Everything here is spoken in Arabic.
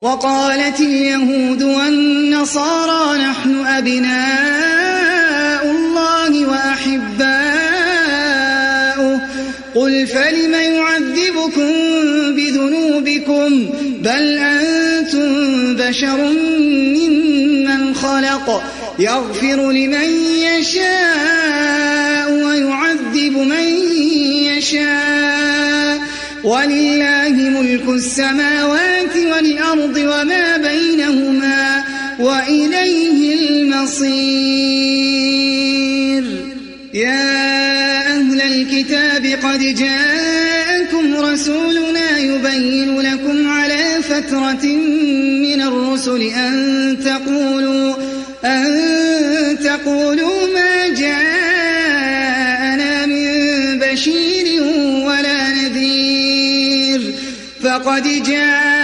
وقالت اليهود والنصارى نحن أبناء الله وأحباؤه قل فلم يعذبكم بذنوبكم بل أنتم بشر ممن خلق يغفر لمن يشاء ويعذب من يشاء ولله ملك السماوات والأرض وما بينهما وإليه المصير. يا أهل الكتاب قد جاءكم رسولنا يبين لكم على فترة من الرسل أن تقولوا ما جاءنا من بشير ولا نذير فقد جاء